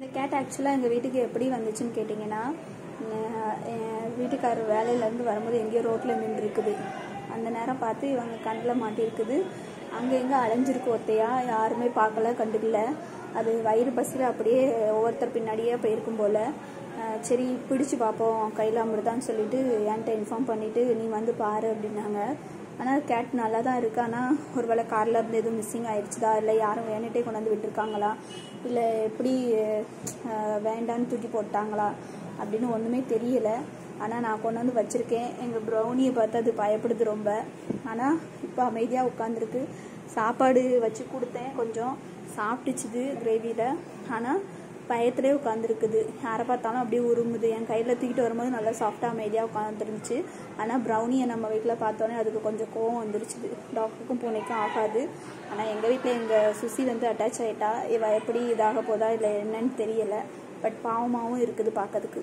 இந்த கேட் ஆக்சுவலாக எங்கள் வீட்டுக்கு எப்படி வந்துச்சுன்னு கேட்டிங்கன்னா, என் வீட்டுக்காரர் வேலையிலேருந்து வரும்போது எங்கேயோ ரோட்டில் நின்றுருக்குது. அந்த நேரம் பார்த்து இவங்க கண்ணில் மாட்டியிருக்குது. அங்கே எங்கே அலைஞ்சிருக்கு ஒத்தையாக, யாருமே பார்க்கல, கண்டுக்கல. அது வயிறு பசியில் அப்படியே ஒவ்வொருத்தர் பின்னாடியே போயிருக்கும் போல். சரி பிடிச்சி பார்ப்போம் கையில் அமிர்தான்னு சொல்லிட்டு என்கிட்ட இன்ஃபார்ம் பண்ணிவிட்டு நீ வந்து பாரு அப்படின்னாங்க. ஆனால் கேட் நல்லா தான் இருக்கு. ஆனால் ஒரு வேளை காரில் இருந்து எதுவும் மிஸ்ஸிங் ஆயிடுச்சுதா, இல்லை யாரும் வேணுட்டே கொண்டாந்து விட்டுருக்காங்களா, இல்லை எப்படி வேண்டான்னு தூக்கி போட்டாங்களா அப்படின்னு ஒன்றுமே தெரியலை. ஆனால் நான் கொண்டு வந்து வச்சுருக்கேன். எங்கள் ப்ரௌனியை பார்த்து அது பயப்படுது ரொம்ப. ஆனால் இப்போ அமைதியாக உட்காந்துருக்கு. சாப்பாடு வச்சு கொடுத்தேன், கொஞ்சம் சாப்பிட்டுச்சுது கிரேவியில். ஆனால் பயத்திலே உட்காந்துருக்குது. யாரை பார்த்தாலும் அப்படியே உருமுது. என் கையில் தூக்கிட்டு வரும்போது நல்லா சாஃப்டாக அமைதியாக உட்காந்துருந்துச்சு. ஆனால் ப்ரௌனியை நம்ம வீட்டில் பார்த்தோன்னே அதுக்கு கொஞ்சம் கோவம் வந்துருச்சுது. டாக்டருக்கும் பூனைக்கும் ஆகாது. ஆனால் எங்கள் வீட்டில் எங்கள் சுசி வந்து அட்டாச் ஆகிட்டா. இவ எப்படி இதாக போதா இல்லை என்னன்னு தெரியலை. பட் பாவமாகவும் இருக்குது பார்க்கறதுக்கு.